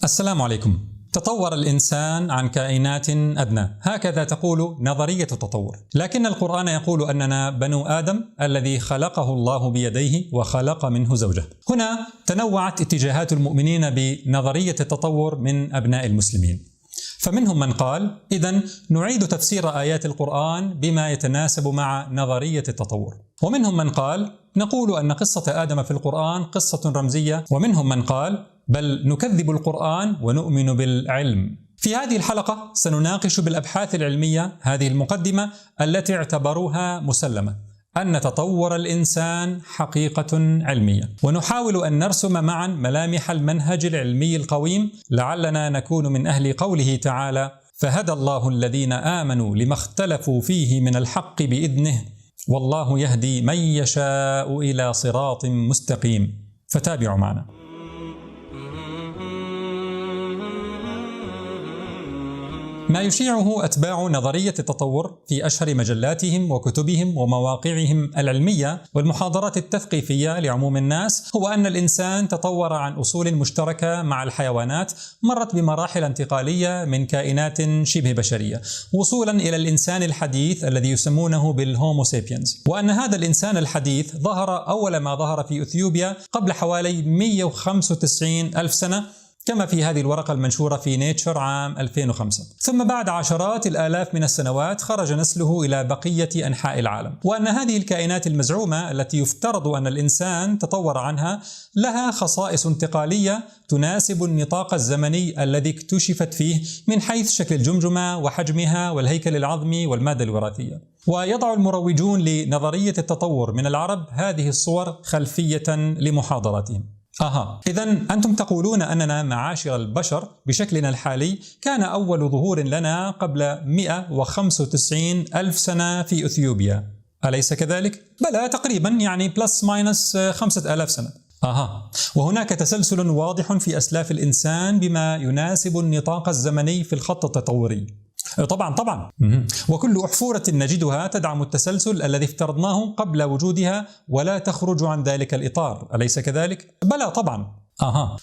السلام عليكم. تطور الإنسان عن كائنات أدنى، هكذا تقول نظرية التطور، لكن القرآن يقول أننا بنو آدم الذي خلقه الله بيديه وخلق منه زوجه. هنا تنوعت اتجاهات المؤمنين بنظرية التطور من أبناء المسلمين، فمنهم من قال إذن نعيد تفسير آيات القرآن بما يتناسب مع نظرية التطور، ومنهم من قال نقول أن قصة آدم في القرآن قصة رمزية، ومنهم من قال بل نكذب القرآن ونؤمن بالعلم. في هذه الحلقة سنناقش بالأبحاث العلمية هذه المقدمة التي اعتبروها مسلمة، أن تطور الإنسان حقيقة علمية، ونحاول أن نرسم معا ملامح المنهج العلمي القويم لعلنا نكون من أهل قوله تعالى: فهدى الله الذين آمنوا لما اختلفوا فيه من الحق بإذنه والله يهدي من يشاء إلى صراط مستقيم. فتابعوا معنا. ما يشيعه أتباع نظرية التطور في أشهر مجلاتهم وكتبهم ومواقعهم العلمية والمحاضرات التثقيفية لعموم الناس هو أن الإنسان تطور عن أصول مشتركة مع الحيوانات مرت بمراحل انتقالية من كائنات شبه بشرية وصولا إلى الإنسان الحديث الذي يسمونه بالهومو سابينز، وأن هذا الإنسان الحديث ظهر أول ما ظهر في إثيوبيا قبل حوالي 195 ألف سنة كما في هذه الورقة المنشورة في نيتشر عام 2005، ثم بعد عشرات الآلاف من السنوات خرج نسله إلى بقية أنحاء العالم، وأن هذه الكائنات المزعومة التي يفترض أن الإنسان تطور عنها لها خصائص انتقالية تناسب النطاق الزمني الذي اكتشفت فيه من حيث شكل الجمجمة وحجمها والهيكل العظمي والمادة الوراثية. ويضع المروجون لنظرية التطور من العرب هذه الصور خلفية لمحاضراتهم. إذن أنتم تقولون أننا معاشر البشر بشكلنا الحالي كان أول ظهور لنا قبل 195 ألف سنة في إثيوبيا، أليس كذلك؟ بلى تقريبا، يعني بلس ماينس 5000 سنة. وهناك تسلسل واضح في أسلاف الإنسان بما يناسب النطاق الزمني في الخط التطوري. طبعا وكل أحفورة نجدها تدعم التسلسل الذي افترضناه قبل وجودها ولا تخرج عن ذلك الإطار، أليس كذلك؟ بلى طبعا.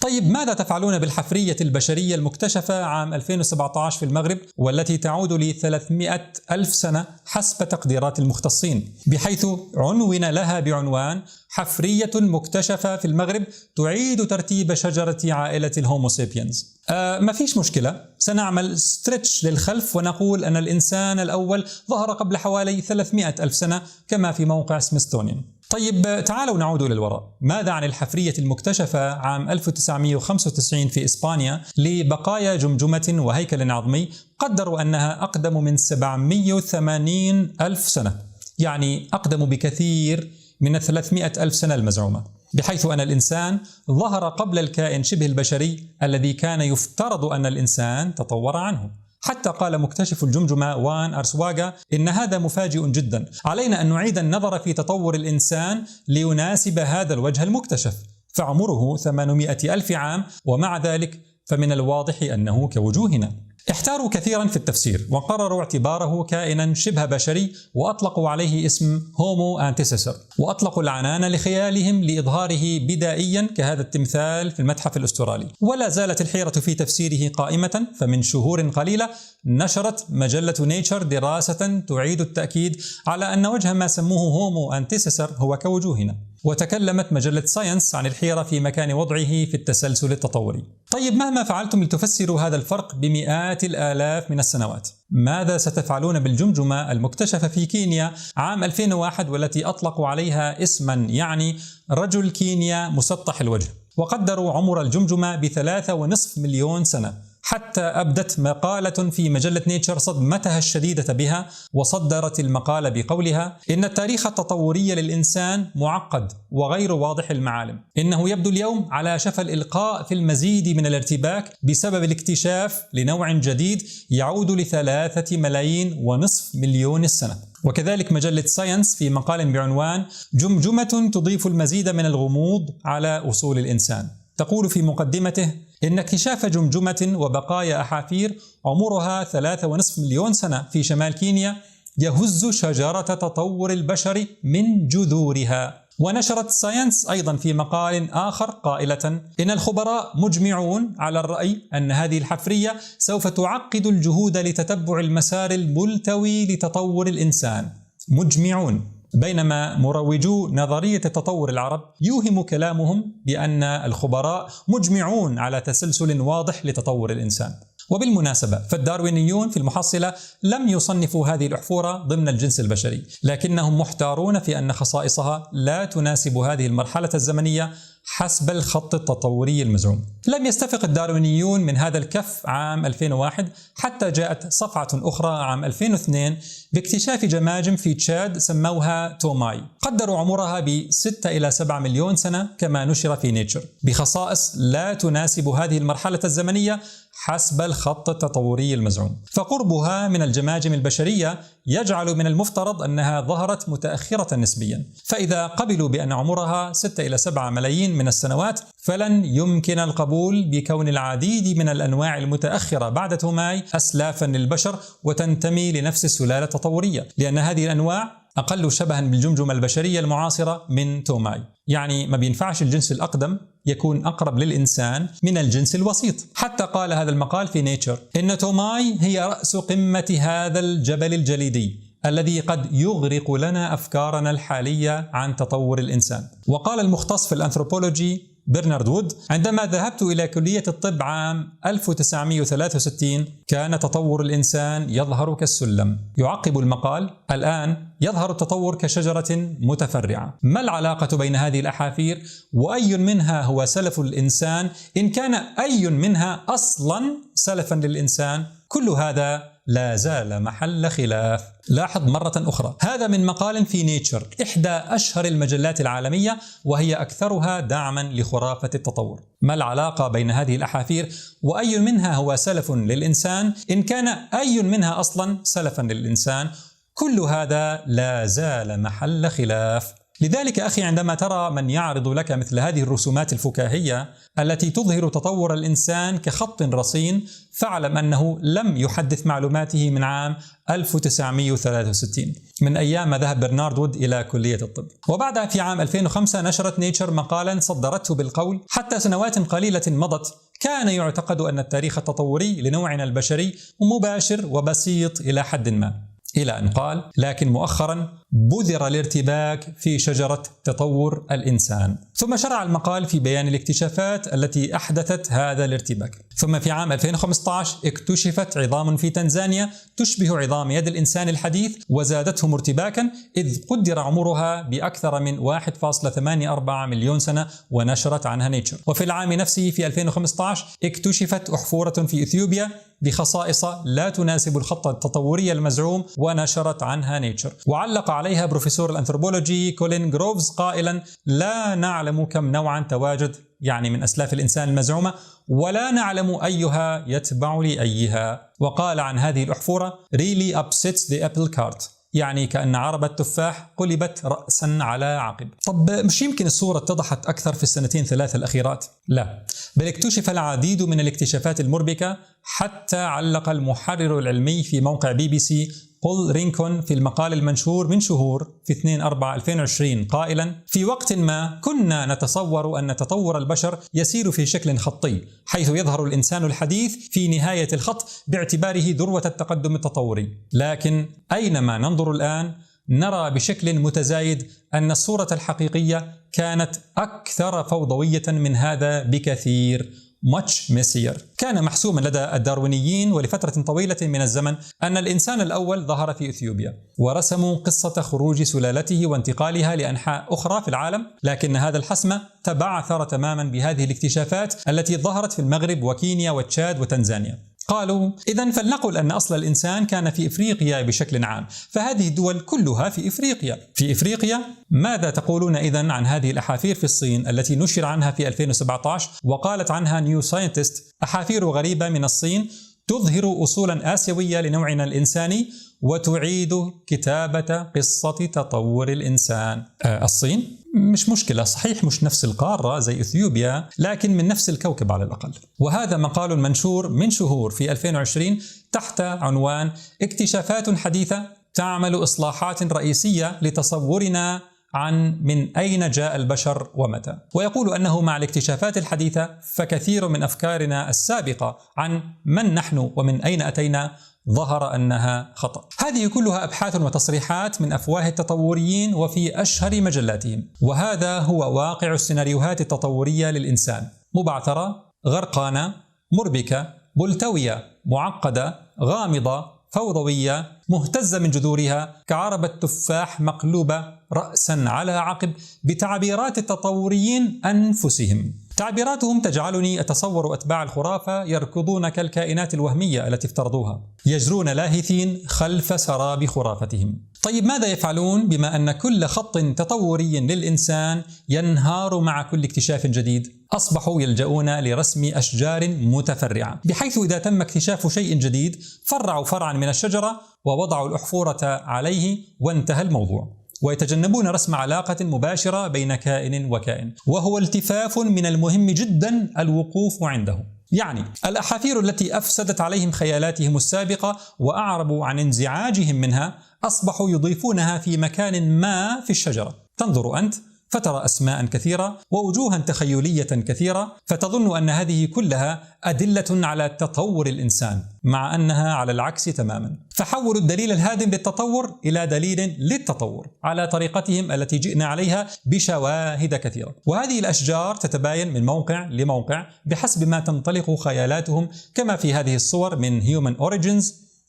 طيب ماذا تفعلون بالحفرية البشرية المكتشفة عام 2017 في المغرب والتي تعود ل 300 ألف سنة حسب تقديرات المختصين، بحيث عنون لها بعنوان حفرية مكتشفة في المغرب تعيد ترتيب شجرة عائلة الهومو سابينز؟ ما فيش مشكلة، سنعمل ستريتش للخلف ونقول أن الإنسان الأول ظهر قبل حوالي 300 ألف سنة كما في موقع سميثسونيان. طيب تعالوا نعود إلى الوراء. ماذا عن الحفرية المكتشفة عام 1995 في إسبانيا لبقايا جمجمة وهيكل عظمي قدروا أنها أقدم من 780 ألف سنة، يعني أقدم بكثير من 300 ألف سنة المزعومة، بحيث أن الإنسان ظهر قبل الكائن شبه البشري الذي كان يفترض أن الإنسان تطور عنه. حتى قال مكتشف الجمجمة وان أرسواغا إن هذا مفاجئ جدا، علينا أن نعيد النظر في تطور الإنسان ليناسب هذا الوجه المكتشف، فعمره 800 ألف عام، ومع ذلك فمن الواضح أنه كوجوهنا. احتاروا كثيرا في التفسير وقرروا اعتباره كائنا شبه بشري وأطلقوا عليه اسم هومو أنتيسيسور، وأطلقوا العنان لخيالهم لإظهاره بدائيا كهذا التمثال في المتحف الأسترالي. ولا زالت الحيرة في تفسيره قائمة، فمن شهور قليلة نشرت مجلة نيتشر دراسة تعيد التأكيد على أن وجه ما سموه هومو أنتيسيسور هو كوجوهنا، وتكلمت مجلة ساينس عن الحيرة في مكان وضعه في التسلسل التطوري. طيب مهما فعلتم لتفسروا هذا الفرق بمئات الآلاف من السنوات، ماذا ستفعلون بالجمجمة المكتشفة في كينيا عام 2001 والتي أطلقوا عليها اسما يعني رجل كينيا مسطح الوجه، وقدروا عمر الجمجمة ب3.5 مليون سنة، حتى أبدت مقالة في مجلة نيتشر صدمتها الشديدة بها، وصدرت المقالة بقولها إن التاريخ التطوري للإنسان معقد وغير واضح المعالم، إنه يبدو اليوم على شفا الإلقاء في المزيد من الارتباك بسبب الاكتشاف لنوع جديد يعود ل3.5 ملايين السنة. وكذلك مجلة ساينس في مقال بعنوان جمجمة تضيف المزيد من الغموض على أصول الإنسان تقول في مقدمته إن اكتشاف جمجمة وبقايا أحافير عمرها 3.5 مليون سنة في شمال كينيا يهز شجرة تطور البشر من جذورها. ونشرت ساينس أيضا في مقال آخر قائلة إن الخبراء مجمعون على الرأي أن هذه الحفرية سوف تعقد الجهود لتتبع المسار الملتوي لتطور الإنسان. مجمعون. بينما مروجو نظرية التطور العرب يوهم كلامهم بأن الخبراء مجمعون على تسلسل واضح لتطور الإنسان. وبالمناسبة فالداروينيون في المحصلة لم يصنفوا هذه الأحفورة ضمن الجنس البشري، لكنهم محتارون في أن خصائصها لا تناسب هذه المرحلة الزمنية حسب الخط التطوري المزعوم. لم يستفق الداروينيون من هذا الكف عام 2001 حتى جاءت صفعة أخرى عام 2002 باكتشاف جماجم في تشاد سموها توماي، قدروا عمرها ب6 إلى 7 مليون سنة كما نشر في نيتشر، بخصائص لا تناسب هذه المرحلة الزمنية حسب الخط التطوري المزعوم. فقربها من الجماجم البشرية يجعل من المفترض أنها ظهرت متأخرة نسبيا، فإذا قبلوا بأن عمرها 6 إلى 7 ملايين من السنوات فلن يمكن القبول بكون العديد من الأنواع المتأخرة بعد توماي أسلافا للبشر وتنتمي لنفس السلالة التطورية، لأن هذه الأنواع أقل شبها بالجمجمة البشرية المعاصرة من توماي. يعني ما بينفعش الجنس الأقدم يكون أقرب للإنسان من الجنس الوسيط. حتى قال هذا المقال في نيتشر إن توماي هي رأس قمة هذا الجبل الجليدي الذي قد يغرق لنا أفكارنا الحالية عن تطور الإنسان. وقال المختص في الأنثروبولوجي برنارد وود عندما ذهبت إلى كلية الطب عام 1963 كان تطور الإنسان يظهر كالسلم. يعقب المقال الآن يظهر التطور كشجرة متفرعة. ما العلاقة بين هذه الأحافير وأي منها هو سلف الإنسان إن كان أي منها أصلا سلفا للإنسان؟ كل هذا لا زال محل خلاف. لاحظ مرة أخرى هذا من مقال في نيتشر إحدى أشهر المجلات العالمية وهي أكثرها دعما لخرافة التطور. ما العلاقة بين هذه الأحافير وأي منها هو سلف للإنسان إن كان أي منها أصلا سلفا للإنسان؟ كل هذا لا زال محل خلاف. لذلك أخي عندما ترى من يعرض لك مثل هذه الرسومات الفكاهية التي تظهر تطور الإنسان كخط رصين فاعلم أنه لم يحدث معلوماته من عام 1963 من أيام ما ذهب برنارد وود إلى كلية الطب. وبعدها في عام 2005 نشرت نيتشر مقالا صدرته بالقول حتى سنوات قليلة مضت كان يعتقد أن التاريخ التطوري لنوعنا البشري مباشر وبسيط إلى حد ما، إلى أن قال لكن مؤخرا بذر الارتباك في شجرة تطور الإنسان. ثم شرع المقال في بيان الاكتشافات التي أحدثت هذا الارتباك. ثم في عام 2015 اكتشفت عظام في تنزانيا تشبه عظام يد الإنسان الحديث وزادتهم ارتباكا إذ قدر عمرها بأكثر من 1.84 مليون سنة ونشرت عنها نيتشر. وفي العام نفسه في 2015 اكتشفت أحفورة في إثيوبيا بخصائص لا تناسب الخط التطوري المزعوم ونشرت عنها نيتشر. وعلق عليها بروفيسور الأنثروبولوجي كولين جروفز قائلا لا نعلم كم نوعا تواجد يعني من أسلاف الإنسان المزعومة ولا نعلم أيها يتبع لأيها. وقال عن هذه الأحفورة really upsets the apple cart يعني كأن عربة تفاح قلبت رأسا على عقب. طب مش يمكن الصورة اتضحت أكثر في السنتين 3 الأخيرات؟ لا، بل اكتشف العديد من الاكتشافات المربكة. حتى علق المحرر العلمي في موقع BBC بول رينكون في المقال المنشور من شهور في 2/4/2020 قائلا في وقت ما كنا نتصور أن تطور البشر يسير في شكل خطي حيث يظهر الإنسان الحديث في نهاية الخط باعتباره ذروة التقدم التطوري، لكن أينما ننظر الآن نرى بشكل متزايد أن الصورة الحقيقية كانت أكثر فوضوية من هذا بكثير. much messier. كان محسوما لدى الداروينيين ولفترة طويلة من الزمن أن الإنسان الأول ظهر في إثيوبيا ورسموا قصة خروج سلالته وانتقالها لأنحاء أخرى في العالم، لكن هذا الحسم تبعثر تماما بهذه الاكتشافات التي ظهرت في المغرب وكينيا وتشاد وتنزانيا. قالوا إذن فلنقل أن أصل الإنسان كان في إفريقيا بشكل عام، فهذه الدول كلها في إفريقيا. في إفريقيا ماذا تقولون إذن عن هذه الأحافير في الصين التي نشر عنها في 2017 وقالت عنها نيو ساينتست أحافير غريبة من الصين تظهر أصولا آسيوية لنوعنا الإنساني وتعيد كتابة قصة تطور الإنسان. الصين مش مشكلة، صحيح مش نفس القارة زي إثيوبيا لكن من نفس الكوكب على الأقل. وهذا مقال منشور من شهور في 2020 تحت عنوان اكتشافات حديثة تعمل إصلاحات رئيسية لتصورنا عن من أين جاء البشر ومتى، ويقول أنه مع الاكتشافات الحديثة فكثير من أفكارنا السابقة عن من نحن ومن أين أتينا ظهر أنها خطأ. هذه كلها أبحاث وتصريحات من أفواه التطوريين وفي أشهر مجلاتهم، وهذا هو واقع السيناريوهات التطورية للإنسان: مبعثرة، غرقانة، مربكة، ملتوية، معقدة، غامضة، فوضوية، مهتزة من جذورها، كعربة تفاح مقلوبة رأسا على عقب، بتعبيرات التطوريين أنفسهم. تعبيراتهم تجعلني أتصور أتباع الخرافة يركضون كالكائنات الوهمية التي افترضوها، يجرون لاهثين خلف سراب خرافتهم. طيب ماذا يفعلون بما أن كل خط تطوري للإنسان ينهار مع كل اكتشاف جديد؟ أصبحوا يلجؤون لرسم أشجار متفرعة، بحيث إذا تم اكتشاف شيء جديد فرعوا فرعا من الشجرة ووضعوا الأحفورة عليه وانتهى الموضوع، ويتجنبون رسم علاقة مباشرة بين كائن وكائن، وهو التفاف من المهم جدا الوقوف عنده. يعني الأحافير التي أفسدت عليهم خيالاتهم السابقة وأعربوا عن انزعاجهم منها أصبحوا يضيفونها في مكان ما في الشجرة. تنظر أنت فترى أسماء كثيرة ووجوها تخيلية كثيرة، فتظن أن هذه كلها أدلة على تطور الإنسان، مع أنها على العكس تماما. فحولوا الدليل الهادم للتطور إلى دليل للتطور على طريقتهم التي جئنا عليها بشواهد كثيرة. وهذه الأشجار تتباين من موقع لموقع بحسب ما تنطلق خيالاتهم، كما في هذه الصور من Human Origins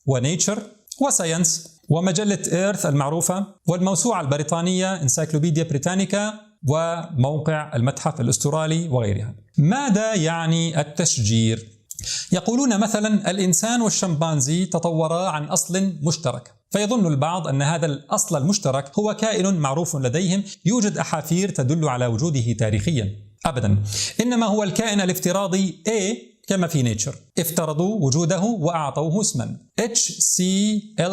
ونيتشر وساينس ومجلة إيرث المعروفة والموسوعة البريطانية انسايكلوبيديا بريتانيكا وموقع المتحف الأسترالي وغيرها. ماذا يعني التشجير؟ يقولون مثلا الإنسان والشمبانزي تطورا عن أصل مشترك، فيظن البعض أن هذا الأصل المشترك هو كائن معروف لديهم يوجد أحافير تدل على وجوده تاريخيا. أبدا، إنما هو الكائن الافتراضي A كما في نيتشر، افترضوا وجوده وأعطوه اسما HCLCA،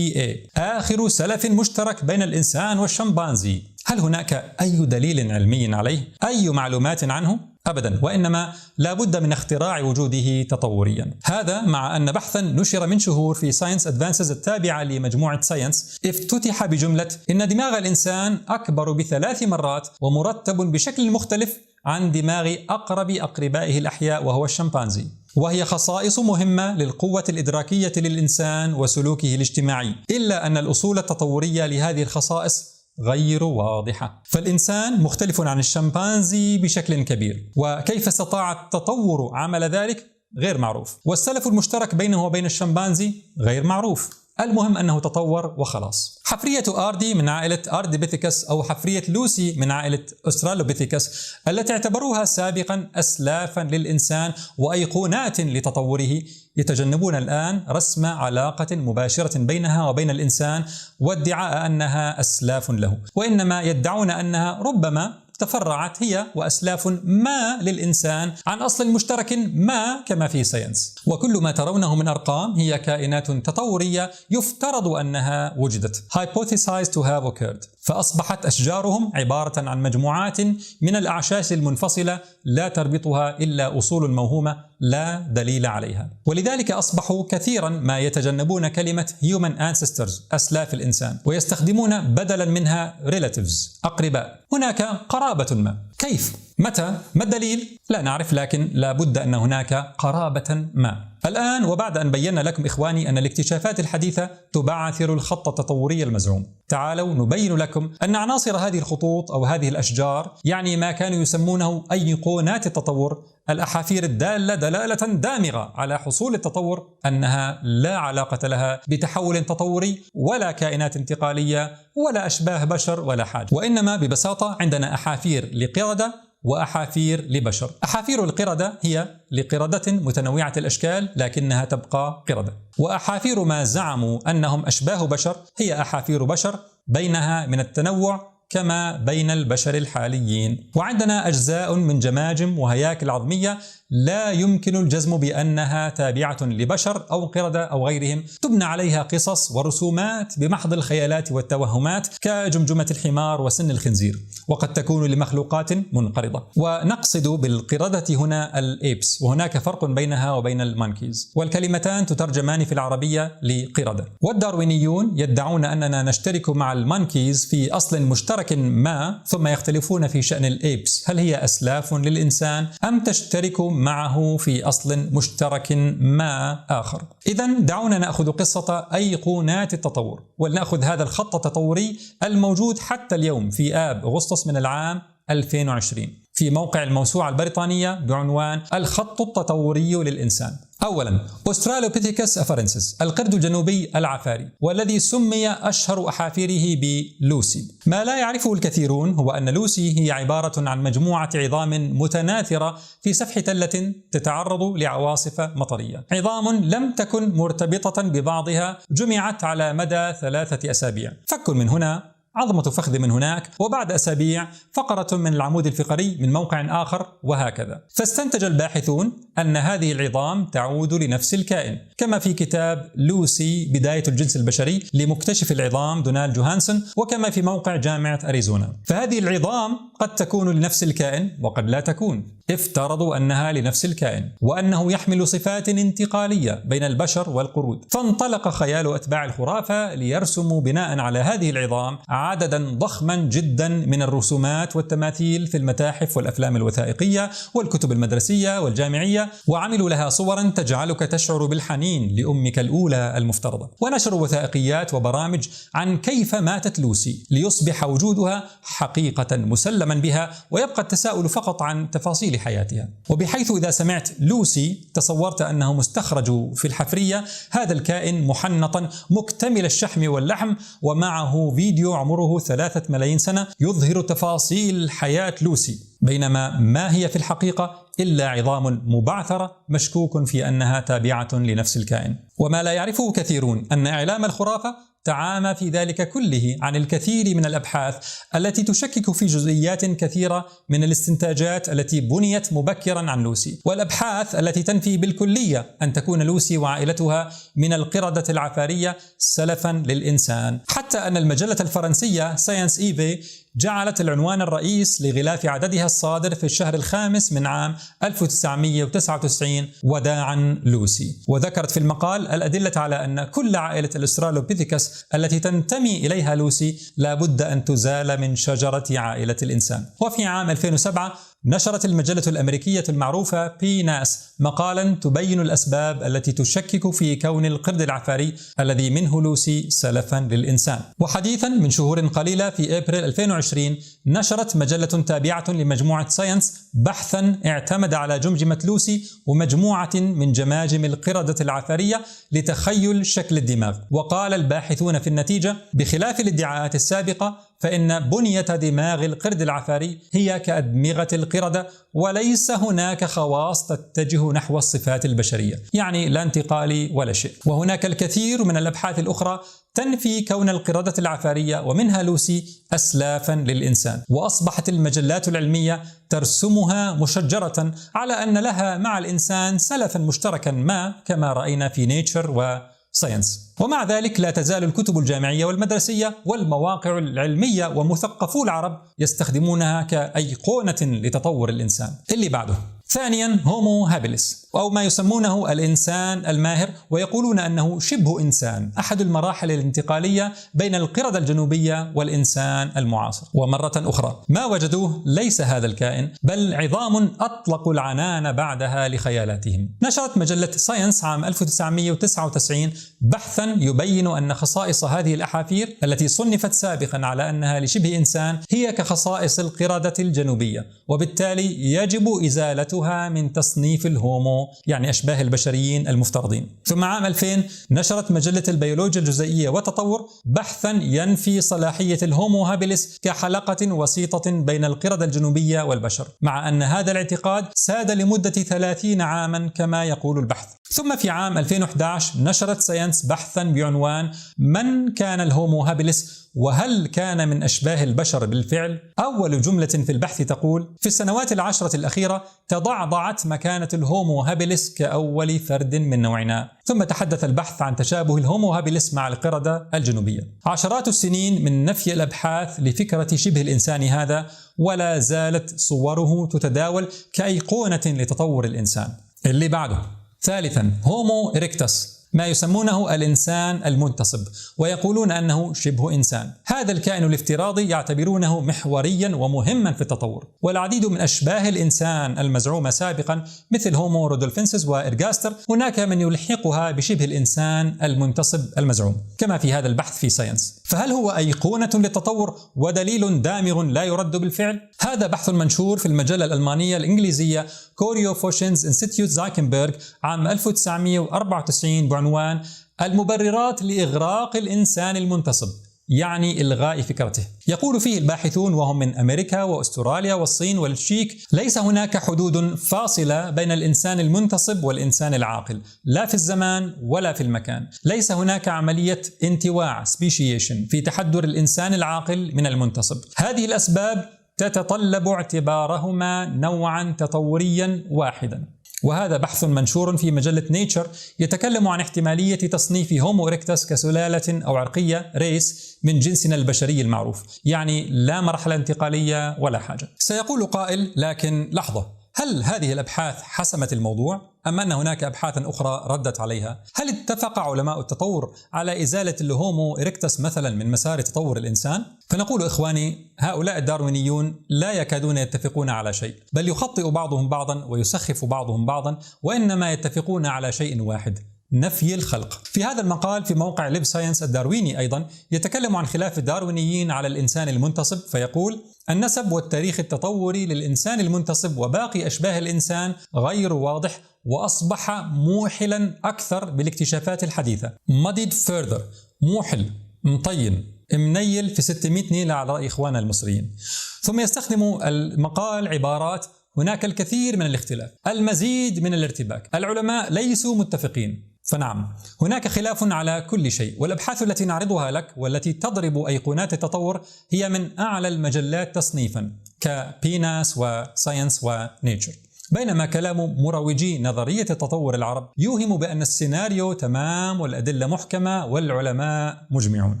آخر سلف مشترك بين الإنسان والشمبانزي. هل هناك أي دليل علمي عليه؟ أي معلومات عنه؟ أبدا، وإنما لا بد من اختراع وجوده تطوريا. هذا مع أن بحثا نشر من شهور في ساينس أدفانسز التابعة لمجموعة ساينس افتتح بجملة إن دماغ الإنسان أكبر ب3 مرات ومرتب بشكل مختلف عن دماغ أقرب أقربائه الأحياء وهو الشمبانزي، وهي خصائص مهمة للقوة الإدراكية للإنسان وسلوكه الاجتماعي، إلا أن الأصول التطورية لهذه الخصائص غير واضحة. فالإنسان مختلف عن الشمبانزي بشكل كبير، وكيف استطاع التطور عمل ذلك غير معروف، والسلف المشترك بينه وبين الشمبانزي غير معروف. المهم أنه تطور وخلاص. حفرية آردي من عائلة أرديبيثيكس أو حفرية لوسي من عائلة أسترالوبيثيكس التي اعتبروها سابقا أسلافا للإنسان وأيقونات لتطوره، يتجنبون الآن رسم علاقة مباشرة بينها وبين الإنسان وادعاء أنها أسلاف له، وإنما يدعون أنها ربما تفرعت هي وأسلاف ما للإنسان عن أصل مشترك ما كما في ساينس. وكل ما ترونه من أرقام هي كائنات تطورية يفترض أنها وجدت hypothesized to have occurred، فأصبحت أشجارهم عبارة عن مجموعات من الأعشاش المنفصلة لا تربطها إلا أصول موهومة لا دليل عليها. ولذلك أصبحوا كثيرا ما يتجنبون كلمة human ancestors أسلاف الإنسان، ويستخدمون بدلا منها relatives أقرباء. هناك قرابة ما. كيف؟ متى؟ ما الدليل؟ لا نعرف، لكن لا بد أن هناك قرابة ما. الآن وبعد أن بينا لكم إخواني أن الاكتشافات الحديثة تبعثر الخط التطوري المزعوم، تعالوا نبين لكم أن عناصر هذه الخطوط أو هذه الأشجار، يعني ما كانوا يسمونه أيقونات التطور، الأحافير الدالة دلالة دامغة على حصول التطور، أنها لا علاقة لها بتحول تطوري ولا كائنات انتقالية ولا أشباه بشر ولا حاجة، وإنما ببساطة عندنا أحافير لقردة وأحافير لبشر. أحافير القردة هي لقردة متنوعة الأشكال لكنها تبقى قردة، وأحافير ما زعموا أنهم أشباه بشر هي أحافير بشر بينها من التنوع كما بين البشر الحاليين. وعندنا أجزاء من جماجم وهياكل عظمية لا يمكن الجزم بأنها تابعة لبشر أو قردة أو غيرهم، تبنى عليها قصص ورسومات بمحض الخيالات والتوهمات كجمجمة الحمار وسن الخنزير، وقد تكون لمخلوقات منقرضة. ونقصد بالقردة هنا الإيبس، وهناك فرق بينها وبين المونكيز، والكلمتان تترجمان في العربية لقردة. والداروينيون يدعون أننا نشترك مع المونكيز في أصل مشترك ما، ثم يختلفون في شأن الإيبس، هل هي أسلاف للإنسان أم تشترك معه في أصل مشترك ما آخر. إذن دعونا نأخذ قصة أيقونات التطور، ولنأخذ هذا الخط التطوري الموجود حتى اليوم في آب أغسطس من العام 2020 في موقع الموسوعة البريطانية بعنوان الخط التطوري للإنسان. أولا، أسترالوبيثيكس أفارنسيس، القرد الجنوبي العفاري، والذي سمي أشهر أحافيره بلوسي. ما لا يعرفه الكثيرون هو أن لوسي هي عبارة عن مجموعة عظام متناثرة في سفح تلة تتعرض لعواصف مطرية، عظام لم تكن مرتبطة ببعضها، جمعت على مدى 3 أسابيع، فك من هنا، عظمة فخذ من هناك، وبعد أسابيع فقرة من العمود الفقري من موقع آخر، وهكذا. فاستنتج الباحثون أن هذه العظام تعود لنفس الكائن، كما في كتاب لوسي بداية الجنس البشري لمكتشف العظام دونالد جوهانسون، وكما في موقع جامعة أريزونا. فهذه العظام قد تكون لنفس الكائن وقد لا تكون. افترضوا أنها لنفس الكائن وأنه يحمل صفات انتقالية بين البشر والقرود، فانطلق خيال أتباع الخرافة ليرسموا بناء على هذه العظام عددا ضخما جدا من الرسومات والتماثيل في المتاحف والأفلام الوثائقية والكتب المدرسية والجامعية، وعملوا لها صورا تجعلك تشعر بالحنين لأمك الأولى المفترضة، ونشروا وثائقيات وبرامج عن كيف ماتت لوسي ليصبح وجودها حقيقة مسلما بها، ويبقى التساؤل فقط عن تفاصيل حياتها. وبحيث إذا سمعت لوسي تصورت أنه مستخرج في الحفرية هذا الكائن محنطا مكتمل الشحم واللحم، ومعه فيديو عمره 3 ملايين سنة يظهر تفاصيل حياة لوسي، بينما ما هي في الحقيقة إلا عظام مبعثرة مشكوك في أنها تابعة لنفس الكائن. وما لا يعرفه كثيرون أن إعلام الخرافة تعامى في ذلك كله عن الكثير من الأبحاث التي تشكك في جزئيات كثيرة من الاستنتاجات التي بنيت مبكرا عن لوسي، والأبحاث التي تنفي بالكلية أن تكون لوسي وعائلتها من القردة العفارية سلفا للإنسان، حتى أن المجلة الفرنسية ساينس إيفي جعلت العنوان الرئيس لغلاف عددها الصادر في الشهر الخامس من عام 1999 وداعا لوسي، وذكرت في المقال الأدلة على أن كل عائلة الأسترالوبيثيكس التي تنتمي إليها لوسي لابد أن تزال من شجرة عائلة الإنسان. وفي عام 2007 نشرت المجلة الأمريكية المعروفة بيناس مقالا تبين الأسباب التي تشكك في كون القرد العفاري الذي منه لوسي سلفا للإنسان. وحديثا من شهور قليلة في أبريل 2020 نشرت مجلة تابعة لمجموعة ساينس بحثا اعتمد على جمجمة لوسي ومجموعة من جماجم القردة العفارية لتخيل شكل الدماغ، وقال الباحثون في النتيجة بخلاف الادعاءات السابقة فإن بنية دماغ القرد العفاري هي كأدمغة القردة، وليس هناك خواص تتجه نحو الصفات البشرية، يعني لا انتقالي ولا شيء. وهناك الكثير من الأبحاث الأخرى تنفي كون القردة العفارية ومنها لوسي أسلافا للإنسان، وأصبحت المجلات العلمية ترسمها مشجرة على أن لها مع الإنسان سلفا مشتركا ما، كما رأينا في نيتشر وساينس. ومع ذلك لا تزال الكتب الجامعية والمدرسية والمواقع العلمية ومثقفو العرب يستخدمونها كأيقونة لتطور الإنسان. اللي بعده ثانيا هومو هابيلس، أو ما يسمونه الإنسان الماهر، ويقولون أنه شبه إنسان، أحد المراحل الانتقالية بين القردة الجنوبية والإنسان المعاصر. ومرة أخرى ما وجدوه ليس هذا الكائن، بل عظام أطلقوا العنان بعدها لخيالاتهم. نشرت مجلة ساينس عام 1999 بحثا يبين أن خصائص هذه الأحافير التي صنفت سابقا على أنها لشبه إنسان هي كخصائص القردة الجنوبية، وبالتالي يجب إزالتها من تصنيف الهومو، يعني أشباه البشريين المفترضين. ثم عام 2000 نشرت مجلة البيولوجيا الجزيئية والتطور بحثا ينفي صلاحية الهومو هابيلس كحلقة وسيطة بين القردة الجنوبية والبشر، مع أن هذا الاعتقاد ساد لمدة 30 عاما كما يقول البحث. ثم في عام 2011 نشرت ساينس بحثا بعنوان من كان الهومو هابيلس وهل كان من أشباه البشر بالفعل؟ أول جملة في البحث تقول: في السنوات العشرة الأخيرة تضعضعت مكانة الهومو هابيلس كأول فرد من نوعنا. ثم تحدث البحث عن تشابه الهومو هابيلس مع القردة الجنوبية. عشرات السنين من نفي الأبحاث لفكرة شبه الإنسان هذا، ولا زالت صوره تتداول كأيقونة لتطور الإنسان. اللي بعده. ثالثا، هومو إريكتس، ما يسمونه الإنسان المنتصب، ويقولون أنه شبه إنسان. هذا الكائن الافتراضي يعتبرونه محوريا ومهما في التطور، والعديد من أشباه الإنسان المزعومة سابقا مثل هومو رودولفنسس وإرغاستر هناك من يلحقها بشبه الإنسان المنتصب المزعوم، كما في هذا البحث في ساينس. فهل هو أيقونة للتطور ودليل دامغ لا يرد بالفعل؟ هذا بحث منشور في المجلة الألمانية الإنجليزية كوريو فوشنز انستيتيوت زايكنبرغ عام 1994 بعنوان المبررات لإغراق الإنسان المنتصب، يعني إلغاء فكرته. يقول فيه الباحثون وهم من أمريكا وأستراليا والصين والتشيك: ليس هناك حدود فاصلة بين الإنسان المنتصب والإنسان العاقل، لا في الزمان ولا في المكان. ليس هناك عملية انتواع سبيشيشن في تحدر الإنسان العاقل من المنتصب. هذه الأسباب تتطلب اعتبارهما نوعا تطوريا واحدا. وهذا بحث منشور في مجلة نيتشر يتكلم عن احتمالية تصنيف هومو إريكتس كسلالة أو عرقية ريس من جنسنا البشري المعروف، يعني لا مرحلة انتقالية ولا حاجة. سيقول قائل: لكن لحظة، هل هذه الأبحاث حسمت الموضوع؟ أم أن هناك أبحاث أخرى ردت عليها؟ هل اتفق علماء التطور على إزالة الهومو إريكتس مثلا من مسار تطور الإنسان؟ فنقول إخواني، هؤلاء الداروينيون لا يكادون يتفقون على شيء، بل يخطئ بعضهم بعضا ويسخف بعضهم بعضا، وإنما يتفقون على شيء واحد: نفي الخلق. في هذا المقال في موقع ليب ساينس الدارويني أيضا يتكلم عن خلاف الداروينيين على الإنسان المنتصب، فيقول: النسب والتاريخ التطوري للإنسان المنتصب وباقي أشباه الإنسان غير واضح، وأصبح موحلا أكثر بالاكتشافات الحديثة. muddied further، موحل، مطين، منيل في 600 نيلة على رأي إخواننا المصريين. ثم يستخدم المقال عبارات: هناك الكثير من الاختلاف، المزيد من الارتباك، العلماء ليسوا متفقين. فنعم، هناك خلاف على كل شيء، والأبحاث التي نعرضها لك والتي تضرب أيقونات التطور هي من أعلى المجلات تصنيفا كبيناس وساينس ونيتشر. بينما كلام مروجي نظرية التطور العرب يوهم بأن السيناريو تمام والأدلة محكمة والعلماء مجمعون.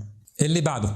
اللي بعده.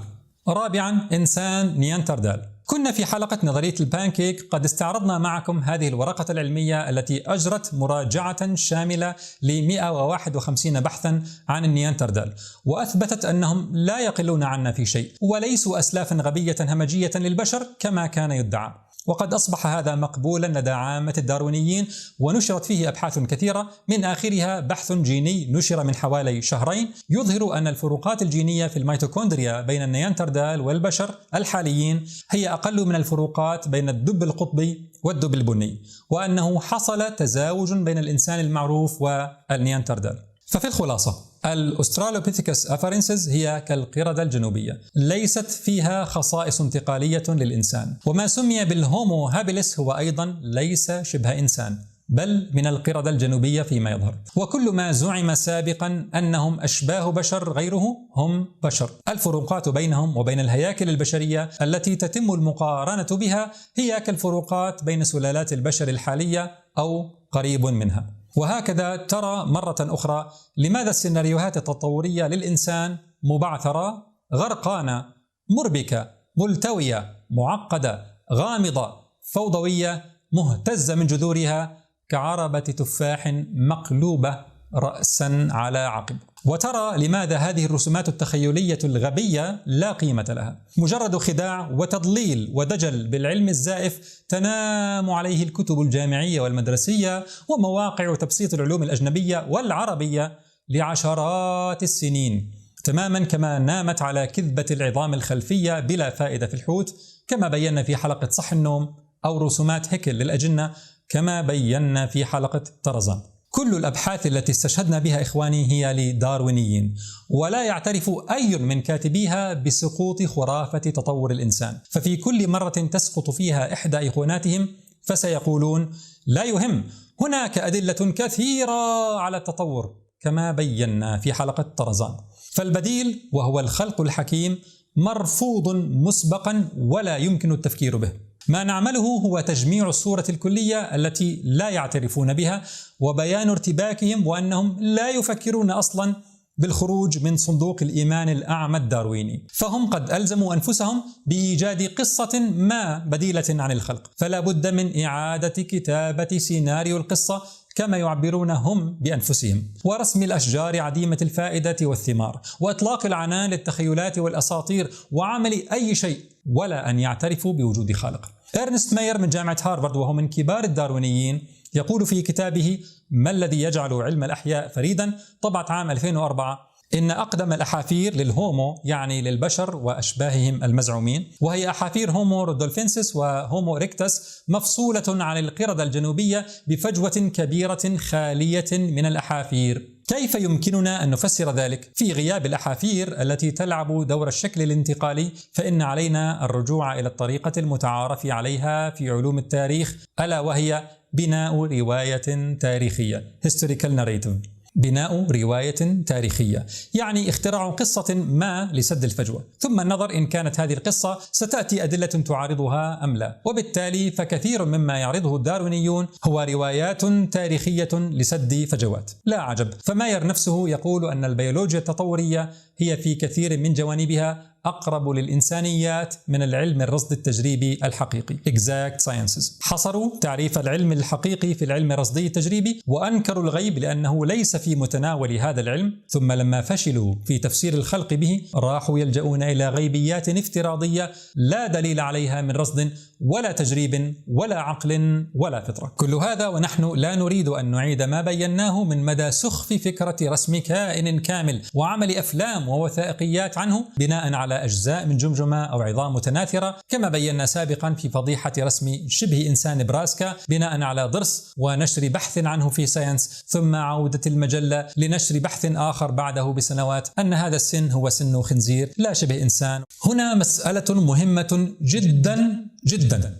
رابعا، إنسان نياندرتال. كنا في حلقة نظرية البانكيك قد استعرضنا معكم هذه الورقة العلمية التي أجرت مراجعة شاملة ل 151 بحثا عن النياندرتال، وأثبتت أنهم لا يقلون عنا في شيء، وليسوا أسلافا غبية همجية للبشر كما كان يدعى. وقد أصبح هذا مقبولا لدى عامة الداروينيين، ونشرت فيه أبحاث كثيرة، من آخرها بحث جيني نشر من حوالي شهرين يظهر أن الفروقات الجينية في الميتوكوندريا بين النياندرتال والبشر الحاليين هي أقل من الفروقات بين الدب القطبي والدب البني، وأنه حصل تزاوج بين الإنسان المعروف والنياندرتال. ففي الخلاصة، الأسترالوبيثيكس أفارينسيس هي كالقردة الجنوبية، ليست فيها خصائص انتقالية للإنسان. وما سمي بالهومو هابيلس هو أيضا ليس شبه إنسان، بل من القردة الجنوبية فيما يظهر. وكل ما زعم سابقا أنهم أشباه بشر غيره هم بشر. الفروقات بينهم وبين الهياكل البشرية التي تتم المقارنة بها هي كالفروقات بين سلالات البشر الحالية أو قريب منها. وهكذا ترى مرة أخرى لماذا السيناريوهات التطورية للإنسان مبعثرة، غرقانة، مربكة، ملتوية، معقدة، غامضة، فوضوية، مهتزة من جذورها كعربة تفاح مقلوبة رأسا على عقب. وترى لماذا هذه الرسومات التخيلية الغبية لا قيمة لها، مجرد خداع وتضليل ودجل بالعلم الزائف تنام عليه الكتب الجامعية والمدرسية ومواقع تبسيط العلوم الأجنبية والعربية لعشرات السنين، تماما كما نامت على كذبة العظام الخلفية بلا فائدة في الحوت كما بينا في حلقة صح النوم، أو رسومات هيكل للأجنة كما بينا في حلقة طرزان. كل الأبحاث التي استشهدنا بها إخواني هي لداروينيين، ولا يعترف أي من كاتبيها بسقوط خرافة تطور الإنسان. ففي كل مرة تسقط فيها إحدى أيقوناتهم فسيقولون: لا يهم، هناك أدلة كثيرة على التطور كما بينا في حلقة طرزان، فالبديل وهو الخلق الحكيم مرفوض مسبقا ولا يمكن التفكير به. ما نعمله هو تجميع الصورة الكلية التي لا يعترفون بها وبيان ارتباكهم وأنهم لا يفكرون أصلا بالخروج من صندوق الإيمان الأعمى الدارويني، فهم قد ألزموا أنفسهم بإيجاد قصة ما بديلة عن الخلق، فلا بد من إعادة كتابة سيناريو القصة كما يعبرون هم بأنفسهم، ورسم الأشجار عديمة الفائدة والثمار، وإطلاق العنان للتخيلات والأساطير، وعمل أي شيء ولا أن يعترفوا بوجود خالق. إرنست ماير من جامعة هارفارد وهو من كبار الداروينيين يقول في كتابه ما الذي يجعل علم الأحياء فريدا طبعة عام 2004 إن أقدم الأحافير للهومو يعني للبشر وأشباههم المزعومين، وهي أحافير هومو رودولفينسيس وهومو إريكتس، مفصولة عن القردة الجنوبية بفجوة كبيرة خالية من الأحافير. كيف يمكننا أن نفسر ذلك؟ في غياب الأحافير التي تلعب دور الشكل الانتقالي، فإن علينا الرجوع إلى الطريقة المتعارف عليها في علوم التاريخ، ألا وهي بناء رواية تاريخية historical narrative. بناء رواية تاريخية يعني اختراع قصة ما لسد الفجوة، ثم النظر إن كانت هذه القصة ستأتي أدلة تعارضها أم لا، وبالتالي فكثير مما يعرضه الداروينيون هو روايات تاريخية لسد فجوات. لا عجب، فماير نفسه يقول أن البيولوجيا التطورية هي في كثير من جوانبها أقرب للإنسانيات من العلم الرصد التجريبي الحقيقي exact sciences. حصروا تعريف العلم الحقيقي في العلم الرصدي التجريبي وأنكروا الغيب لأنه ليس في متناول هذا العلم، ثم لما فشلوا في تفسير الخلق به راحوا يلجؤون إلى غيبيات افتراضية لا دليل عليها من رصد ولا تجريب ولا عقل ولا فطرة. كل هذا ونحن لا نريد أن نعيد ما بيناه من مدى سخف فكرة رسم كائن كامل وعمل أفلام ووثائقيات عنه بناء على أجزاء من جمجمة أو عظام متناثرة، كما بينا سابقا في فضيحة رسم شبه إنسان نبراسكا بناء على ضرس ونشر بحث عنه في ساينس، ثم عودة المجلة لنشر بحث آخر بعده بسنوات أن هذا السن هو سن خنزير لا شبه إنسان. هنا مسألة مهمة جدا جدا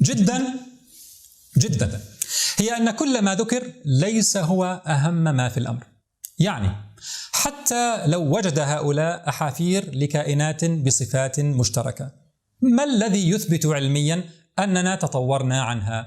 جدا جدا، هي أن كل ما ذكر ليس هو أهم ما في الأمر. يعني حتى لو وجد هؤلاء أحافير لكائنات بصفات مشتركة، ما الذي يثبت علميا أننا تطورنا عنها؟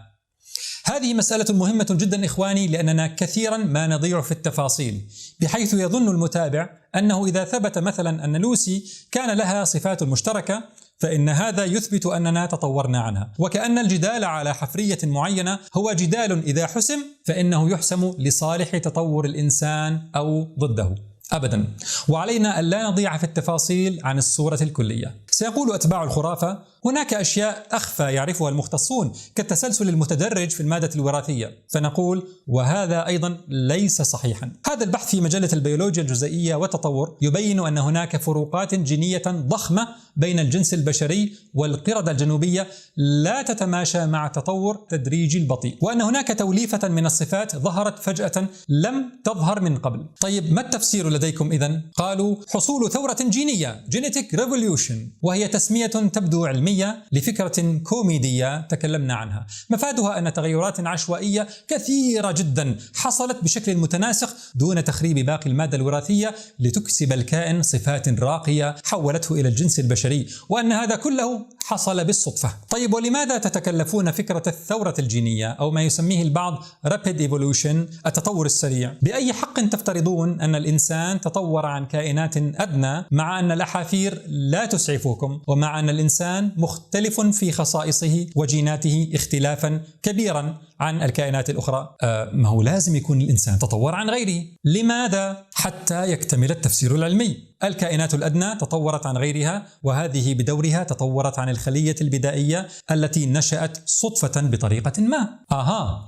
هذه مسألة مهمة جدا إخواني، لأننا كثيرا ما نضيع في التفاصيل، بحيث يظن المتابع أنه إذا ثبت مثلا أن لوسي كان لها صفات مشتركة فإن هذا يثبت أننا تطورنا عنها، وكأن الجدال على حفرية معينة هو جدال إذا حسم فإنه يحسم لصالح تطور الإنسان أو ضده. أبدا، وعلينا ألا نضيع في التفاصيل عن الصورة الكلية. سيقول أتباع الخرافة هناك أشياء أخفى يعرفها المختصون كالتسلسل المتدرج في المادة الوراثية، فنقول وهذا أيضا ليس صحيحا. هذا البحث في مجلة البيولوجيا الجزيئية والتطور يبين أن هناك فروقات جينية ضخمة بين الجنس البشري والقردة الجنوبية لا تتماشى مع التطور التدريجي البطيء، وأن هناك توليفة من الصفات ظهرت فجأة لم تظهر من قبل. طيب ما التفسير لديكم إذن؟ قالوا حصول ثورة جينية Genetic Revolution، وهي تسمية تبدو علمية لفكرة كوميدية تكلمنا عنها، مفادها أن تغيرات عشوائية كثيرة جدا حصلت بشكل متناسق دون تخريب باقي المادة الوراثية لتكسب الكائن صفات راقية حولته إلى الجنس البشري، وأن هذا كله حصل بالصدفة. طيب ولماذا تتكلفون فكرة الثورة الجينية أو ما يسميه البعض Rapid Evolution التطور السريع؟ بأي حق تفترضون أن الإنسان تطور عن كائنات أدنى مع أن الأحافير لا تسعفكم، ومع أن الإنسان مختلف في خصائصه وجيناته اختلافا كبيرا عن الكائنات الأخرى؟ ما هو لازم يكون الإنسان تطور عن غيره. لماذا؟ حتى يكتمل التفسير العلمي. الكائنات الأدنى تطورت عن غيرها، وهذه بدورها تطورت عن الخلية البدائية التي نشأت صدفة بطريقة ما.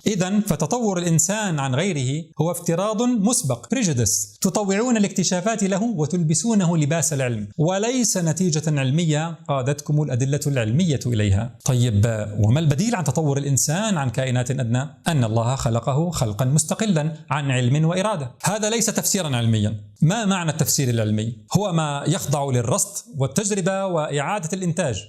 إذن فتطور الإنسان عن غيره هو افتراض مسبق prejudice، تطوعون الاكتشافات له وتلبسونه لباس العلم، وليس نتيجة علمية قادتكم الأدلة العلمية إليها. طيب وما البديل عن تطور الإنسان عن كائنات أدنى؟ أن الله خلقه خلقا مستقلا عن علم وإرادة. هذا ليس تفسيرا علميا. ما معنى التفسير العلمي؟ هو ما يخضع للرصد والتجربة وإعادة الإنتاج.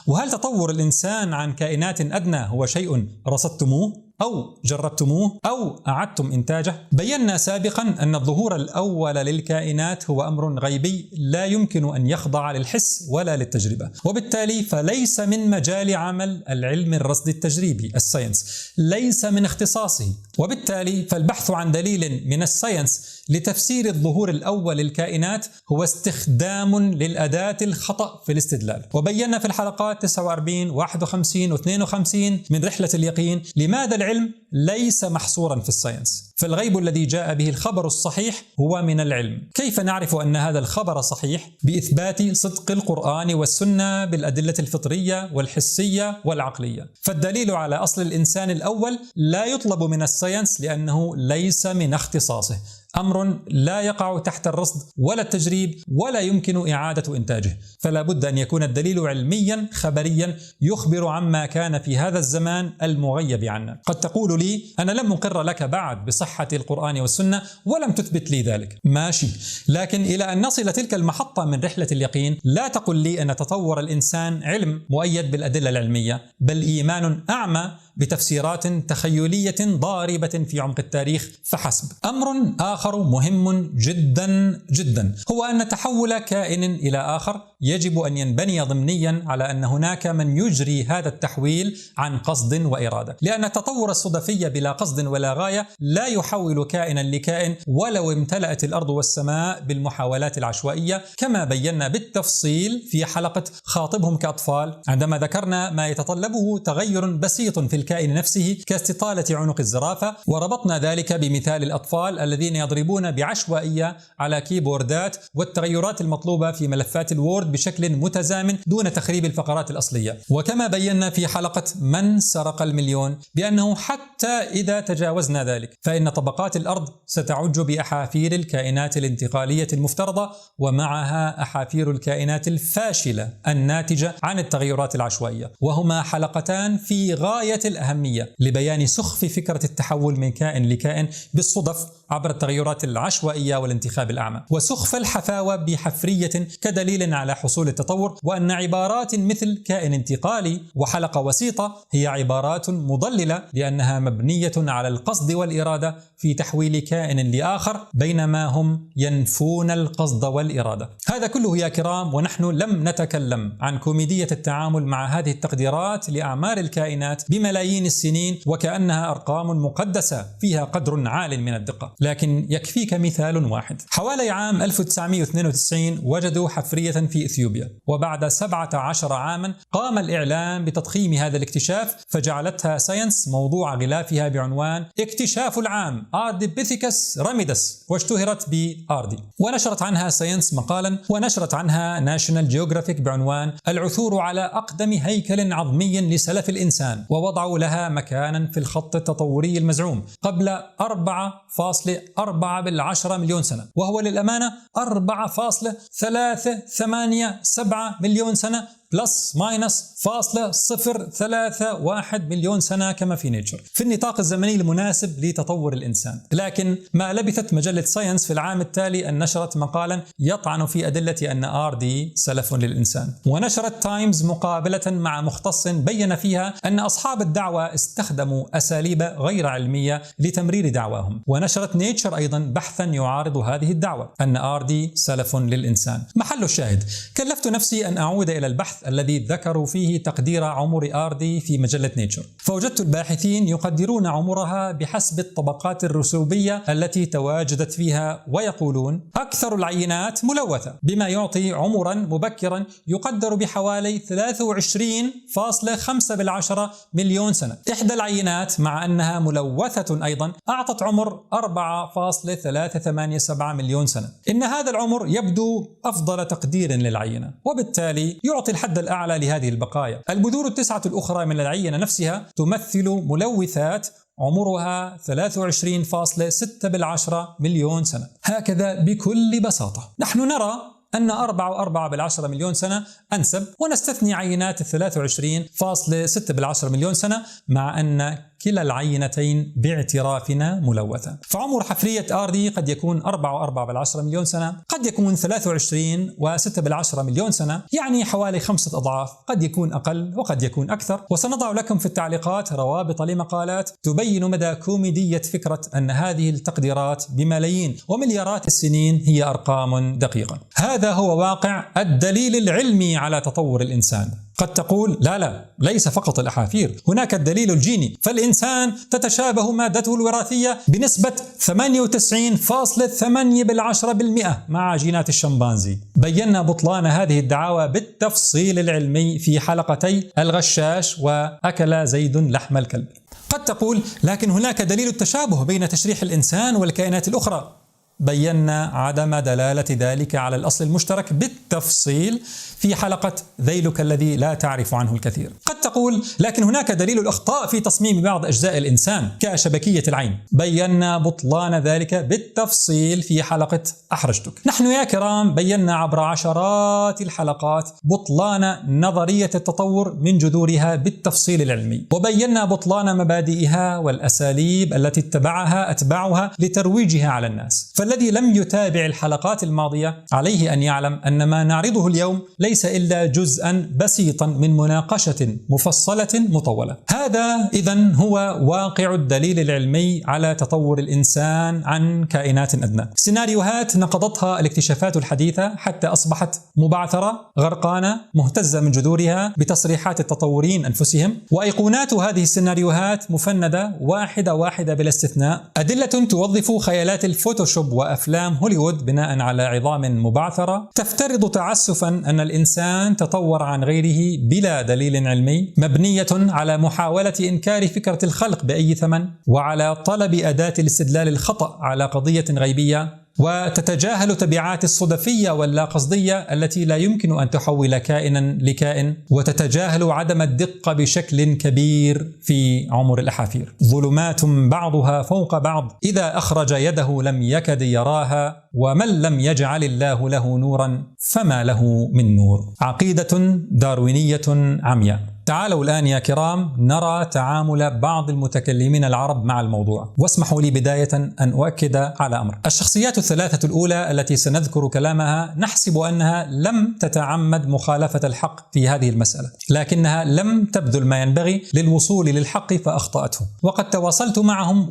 وهل تطور الإنسان عن كائنات أدنى هو شيء رصدتموه؟ أو جربتموه أو أعدتم إنتاجه؟ بينا سابقا أن الظهور الأول للكائنات هو أمر غيبي لا يمكن أن يخضع للحس ولا للتجربة، وبالتالي فليس من مجال عمل العلم الرصدي التجريبي الساينس، ليس من اختصاصه، وبالتالي فالبحث عن دليل من الساينس لتفسير الظهور الأول للكائنات هو استخدام للأداة الخطأ في الاستدلال. وبينا في الحلقات 49 51 و52 من رحلة اليقين لماذا العلم ليس محصورا في الساينس، فالغيب الذي جاء به الخبر الصحيح هو من العلم. كيف نعرف أن هذا الخبر صحيح؟ بإثبات صدق القرآن والسنة بالأدلة الفطرية والحسية والعقلية. فالدليل على أصل الإنسان الأول لا يطلب من الساينس لأنه ليس من اختصاصه، أمر لا يقع تحت الرصد ولا التجريب ولا يمكن إعادة إنتاجه، فلا بد أن يكون الدليل علميا خبريا يخبر عما كان في هذا الزمان المغيب عنا. قد تقول لي أنا لم أقر لك بعد بصحة القرآن والسنة ولم تثبت لي ذلك، ماشي، لكن إلى أن نصل تلك المحطة من رحلة اليقين لا تقل لي أن تطور الإنسان علم مؤيد بالأدلة العلمية، بل إيمان أعمى بتفسيرات تخيلية ضاربة في عمق التاريخ فحسب. أمر آخر مهم جدا جدا هو أن تحول كائن إلى آخر يجب أن ينبني ضمنيا على أن هناك من يجري هذا التحويل عن قصد وإرادة، لأن التطور الصدفي بلا قصد ولا غاية لا يحول كائنا لكائن ولو امتلأت الأرض والسماء بالمحاولات العشوائية، كما بينا بالتفصيل في حلقة خاطبهم كأطفال عندما ذكرنا ما يتطلبه تغير بسيط في الكائن نفسه كاستطالة عنق الزرافة، وربطنا ذلك بمثال الأطفال الذين يضربون بعشوائية على كيبوردات والتغيرات المطلوبة في ملفات الوورد بشكل متزامن دون تخريب الفقرات الأصلية. وكما بينا في حلقة من سرق المليون بأنه حتى إذا تجاوزنا ذلك فإن طبقات الأرض ستعج بأحافير الكائنات الانتقالية المفترضة ومعها أحافير الكائنات الفاشلة الناتجة عن التغيرات العشوائية، وهما حلقتان في غاية الأهمية لبيان سخف فكرة التحول من كائن لكائن بالصدف عبر التغيرات العشوائية والانتخاب الأعمى، وسخف الحفاوة بحفرية كدليل على حصول التطور، وأن عبارات مثل كائن انتقالي وحلقة وسيطة هي عبارات مضللة لأنها مبنية على القصد والإرادة في تحويل كائن لآخر، بينما هم ينفون القصد والإرادة. هذا كله يا كرام ونحن لم نتكلم عن كوميدية التعامل مع هذه التقديرات لأعمار الكائنات بملايين السنين وكأنها أرقام مقدسة فيها قدر عال من الدقة. لكن يكفيك مثال واحد. حوالي عام 1992 وجدوا حفرية في إثيوبيا، وبعد 17 عاما قام الإعلام بتضخيم هذا الاكتشاف فجعلتها ساينس موضوع غلافها بعنوان اكتشاف العام أرديبيثيكس راميدس، واشتهرت بأردي، ونشرت عنها ساينس مقالا، ونشرت عنها ناشونال جيوغرافيك بعنوان العثور على أقدم هيكل عظمي لسلف الإنسان، ووضعوا لها مكانا في الخط التطوري المزعوم قبل 4.4 مليون سنة، وهو للأمانة 4.387 مليون سنة بلس ماينس فاصلة 0.31 مليون سنة كما في نيتشر، في النطاق الزمني المناسب لتطور الإنسان. لكن ما لبثت مجلة ساينس في العام التالي أن نشرت مقالا يطعن في أدلة أن آردي سلف للإنسان، ونشرت تايمز مقابلة مع مختص بين فيها أن أصحاب الدعوة استخدموا أساليب غير علمية لتمرير دعواهم، ونشرت نيتشر أيضا بحثا يعارض هذه الدعوة أن آردي سلف للإنسان. محل الشاهد، كلفت نفسي أن أعود إلى البحث الذي ذكروا فيه تقدير عمر آردي في مجلة نيتشر، فوجدت الباحثين يقدرون عمرها بحسب الطبقات الرسوبية التي تواجدت فيها، ويقولون أكثر العينات ملوثة بما يعطي عمرا مبكرا يقدر بحوالي 23.5 مليون سنة. إحدى العينات مع أنها ملوثة أيضا أعطت عمر 4.387 مليون سنة. إن هذا العمر يبدو أفضل تقدير للعينة، وبالتالي يعطي الحد الأعلى لهذه البقايا. البذور التسعة الأخرى من العينة نفسها تمثل ملوثات عمرها 23.6 مليون سنة. هكذا بكل بساطة نحن نرى أن 4.4 مليون سنة أنسب، ونستثني عينات 23.6 مليون سنة، مع أن كلا العينتين باعترافنا ملوثة. فعمر حفرية آردي قد يكون 4.4 مليون سنة، قد يكون 23.6 مليون سنة، يعني حوالي 5 أضعاف، قد يكون أقل وقد يكون أكثر. وسنضع لكم في التعليقات روابط لمقالات تبين مدى كوميدية فكرة أن هذه التقديرات بملايين ومليارات السنين هي أرقام دقيقة. هذا هو واقع الدليل العلمي على تطور الإنسان. قد تقول لا ليس فقط الأحافير، هناك الدليل الجيني، فالإنسان تتشابه مادته الوراثية بنسبة 98.8% مع جينات الشمبانزي. بينا بطلان هذه الدعاوى بالتفصيل العلمي في حلقتي الغشاش وأكل زيد لحم الكلب. قد تقول لكن هناك دليل التشابه بين تشريح الإنسان والكائنات الأخرى. بينا عدم دلالة ذلك على الأصل المشترك بالتفصيل في حلقة ذيلك الذي لا تعرف عنه الكثير. قد تقول لكن هناك دليل الأخطاء في تصميم بعض أجزاء الإنسان كشبكية العين. بينا بطلان ذلك بالتفصيل في حلقة أحرجتك. نحن يا كرام بينا عبر عشرات الحلقات بطلان نظرية التطور من جذورها بالتفصيل العلمي، وبينا بطلان مبادئها والأساليب التي اتبعها أتباعها لترويجها على الناس. فالذي لم يتابع الحلقات الماضية عليه أن يعلم أن ما نعرضه اليوم ليس إلا جزءا بسيطا من مناقشة مفصلة مطولة. هذا إذن هو واقع الدليل العلمي على تطور الإنسان عن كائنات أدنى. سيناريوهات نقضتها الاكتشافات الحديثة حتى أصبحت مبعثرة غرقانة مهتزة من جذورها بتصريحات التطوريين أنفسهم، وأيقونات هذه السيناريوهات مفندة واحدة بلا استثناء، أدلة توظف خيالات الفوتوشوب وأفلام هوليوود بناء على عظام مبعثرة تفترض تعسفا أن الإنسان تطور عن غيره بلا دليل علمي، مبنية على محاولة إنكار فكرة الخلق بأي ثمن، وعلى طلب أداة الاستدلال الخطأ على قضية غيبية، وتتجاهل تبعات الصدفية واللا قصدية التي لا يمكن أن تحول كائنا لكائن، وتتجاهل عدم الدقة بشكل كبير في عمر الأحافير. ظلمات بعضها فوق بعض، إذا أخرج يده لم يكد يراها، ومن لم يجعل الله له نورا فما له من نور. عقيدة داروينية عمياء. تعالوا الآن يا كرام نرى تعامل بعض المتكلمين العرب مع الموضوع، واسمحوا لي بداية أن أؤكد على أمر. الشخصيات الثلاثة الأولى التي سنذكر كلامها نحسب أنها لم تتعمد مخالفة الحق في هذه المسألة، لكنها لم تبذل ما ينبغي للوصول للحق فأخطأته، وقد تواصلت معهم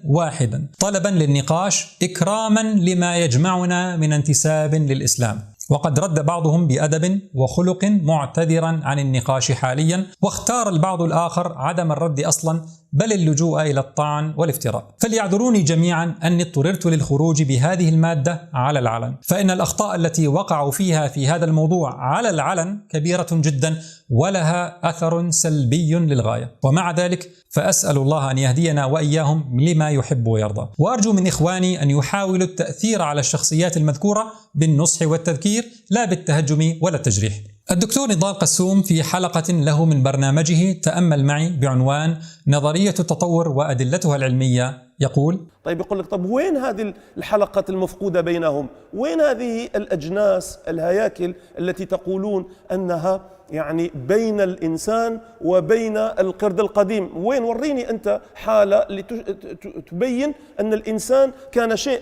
واحدا طلبا للنقاش إكراما لما يجمعنا من انتساب للإسلام. وقد رد بعضهم بأدب وخلق معتذرا عن النقاش حاليا، واختار البعض الآخر عدم الرد أصلا بل اللجوء إلى الطعن والافتراء. فليعذروني جميعا أني اضطررت للخروج بهذه المادة على العلن، فإن الأخطاء التي وقعوا فيها في هذا الموضوع على العلن كبيرة جدا ولها أثر سلبي للغاية، ومع ذلك فأسأل الله أن يهدينا وإياهم لما يحب ويرضى. وأرجو من إخواني أن يحاولوا التأثير على الشخصيات المذكورة بالنصح والتذكير لا بالتهجم ولا التجريح. الدكتور نضال قسوم في حلقة له من برنامجه تأمل معي بعنوان نظرية التطور وأدلتها العلمية يقول: يقول لك طب وين هذه الحلقات المفقودة بينهم؟ وين هذه الأجناس الهياكل التي تقولون أنها يعني بين الإنسان وبين القرد القديم؟ وين؟ وريني أنت حالة لتبين أن الإنسان كان شيء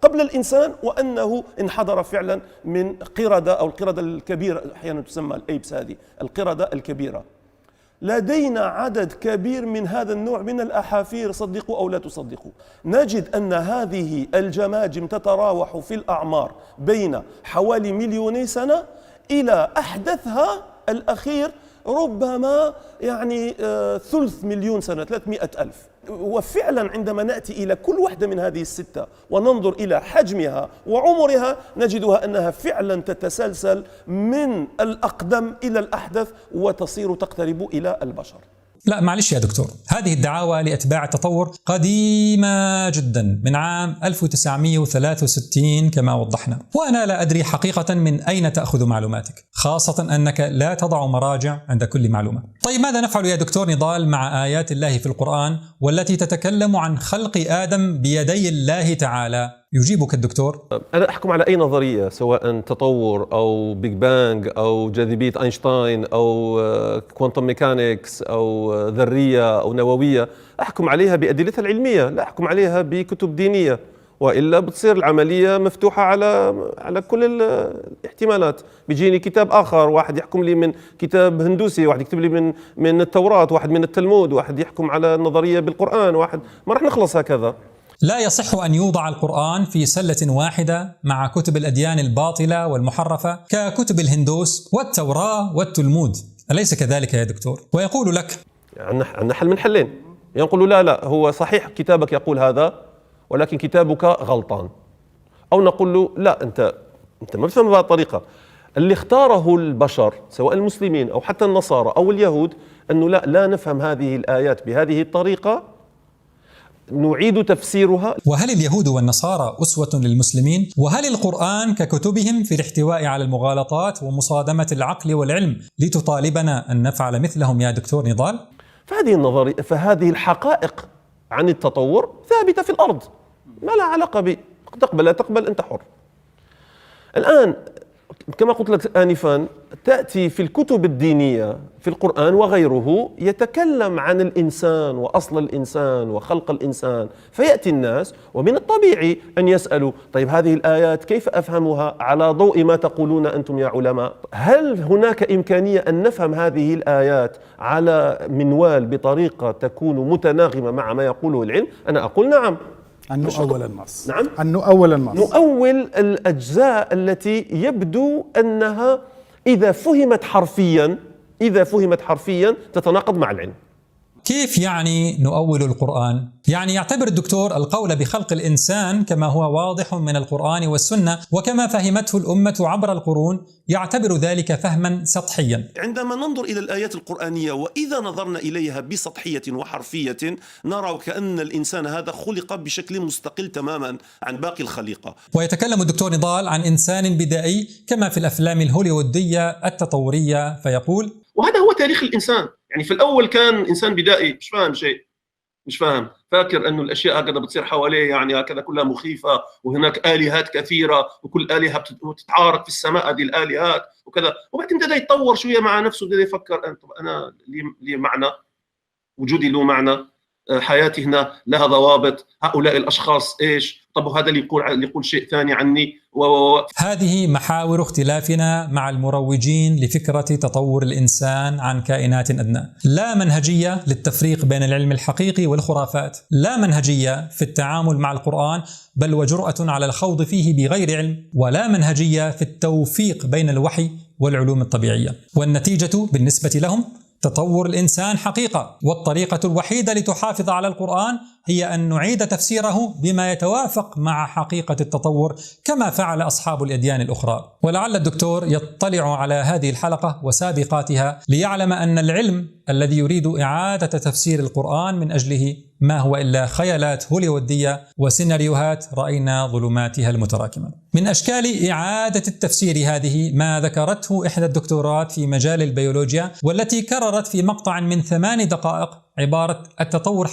قبل الإنسان وأنه انحدر فعلا من قردة أو القردة الكبيرة، أحيانا تسمى الأيبس، هذه القردة الكبيرة. لدينا عدد كبير من هذا النوع من الأحافير، صدقوا أو لا تصدقوا. نجد أن هذه الجماجم تتراوح في الأعمار بين حوالي 2,000,000 سنة إلى أحدثها الأخير ربما يعني 300,000,000 سنة، 300,000. وفعلا عندما نأتي إلى كل واحدة من هذه الستة وننظر إلى حجمها وعمرها نجدها أنها فعلا تتسلسل من الأقدم إلى الأحدث وتصير تقترب إلى البشر. لا معلش يا دكتور، هذه الدعاوى لأتباع التطور قديمة جدا من عام 1963 كما وضحنا، وأنا لا أدري حقيقة من أين تأخذ معلوماتك، خاصة أنك لا تضع مراجع عند كل معلومة. طيب ماذا نفعل يا دكتور نضال مع آيات الله في القرآن والتي تتكلم عن خلق آدم بيدي الله تعالى؟ يجيبك الدكتور. أنا أحكم على أي نظرية سواء تطور أو بيج بانج أو جاذبية أينشتاين أو كوانتم ميكانيكس أو ذرية أو نووية، أحكم عليها بأدلتها العلمية، لا أحكم عليها بكتب دينية، وإلا بتصير العملية مفتوحة على كل الاحتمالات. بيجيني كتاب آخر، واحد يحكم لي من كتاب هندوسي، واحد يكتب لي من التوراة، واحد من التلمود، واحد يحكم على النظرية بالقرآن، واحد ما رح نخلص هكذا. لا يصح أن يوضع القرآن في سلة واحدة مع كتب الأديان الباطلة والمحرفة ككتب الهندوس والتوراة والتلمود، أليس كذلك يا دكتور؟ ويقول لك عندنا حل من حلين، يقولوا لا هو صحيح كتابك يقول هذا ولكن كتابك غلطان، أو نقول له لا أنت ما بتفهم بهذه الطريقة. اللي اختاره البشر سواء المسلمين أو حتى النصارى أو اليهود أنه لا نفهم هذه الآيات بهذه الطريقة، نعيد تفسيرها. وهل اليهود والنصارى أسوة للمسلمين؟ وهل القرآن ككتبهم في الاحتواء على المغالطات ومصادمة العقل والعلم لتطالبنا أن نفعل مثلهم يا دكتور نضال؟ فهذه الحقائق عن التطور ثابتة في الأرض، ما لها علاقة تقبل لا تقبل أنت حر. الآن كما قلت لك آنفا، تأتي في الكتب الدينية في القرآن وغيره يتكلم عن الإنسان وأصل الإنسان وخلق الإنسان، فيأتي الناس ومن الطبيعي أن يسألوا طيب هذه الآيات كيف أفهمها على ضوء ما تقولون أنتم يا علماء؟ هل هناك إمكانية أن نفهم هذه الآيات على منوال بطريقة تكون متناغمة مع ما يقوله العلم؟ أنا أقول نعم. أن نؤول النص. نعم. أن نؤول النص. نؤول الأجزاء التي يبدو أنها إذا فهمت حرفيا تتناقض مع العلم. كيف يعني نؤول القرآن؟ يعني يعتبر الدكتور القول بخلق الإنسان كما هو واضح من القرآن والسنة وكما فهمته الأمة عبر القرون، يعتبر ذلك فهما سطحيا. عندما ننظر إلى الآيات القرآنية وإذا نظرنا إليها بسطحية وحرفية، نرى كأن الإنسان هذا خلق بشكل مستقل تماما عن باقي الخليقة. ويتكلم الدكتور نضال عن إنسان بدائي كما في الأفلام الهوليوودية التطورية، فيقول وهذا هو تاريخ الإنسان. يعني في الأول كان إنسان بدائي مش فاهم شيء، مش فاهم، فاكر أنه الأشياء هكذا بتصير حواليه، يعني هكذا كلها مخيفة، وهناك آلهات كثيرة وكل آلهة بتتعارك في السماء هذه الآلهات وكذا. وبعدين بدأ يتطور شوية مع نفسه، بدأ يفكر أنا لي معنى، وجودي له معنى، حياتي هنا لها ضوابط، هؤلاء الأشخاص إيش، طب هذا اللي يقول شيء ثاني عني هذه محاور اختلافنا مع المروجين لفكرة تطور الإنسان عن كائنات أدنى. لا منهجية للتفريق بين العلم الحقيقي والخرافات، لا منهجية في التعامل مع القرآن بل وجرأة على الخوض فيه بغير علم، ولا منهجية في التوفيق بين الوحي والعلوم الطبيعية. والنتيجة بالنسبة لهم تطور الإنسان حقيقة، والطريقة الوحيدة لتحافظ على القرآن هي أن نعيد تفسيره بما يتوافق مع حقيقة التطور كما فعل أصحاب الأديان الأخرى. ولعل الدكتور يطلع على هذه الحلقة وسابقاتها ليعلم أن العلم الذي يريد إعادة تفسير القرآن من أجله ما هو إلا خيالات هوليوودية وسيناريوهات رأينا ظلماتها المتراكمة. من أشكال إعادة التفسير هذه ما ذكرته إحدى الدكتورات في مجال البيولوجيا، والتي كررت في مقطع من 8 دقائق عبارة التطور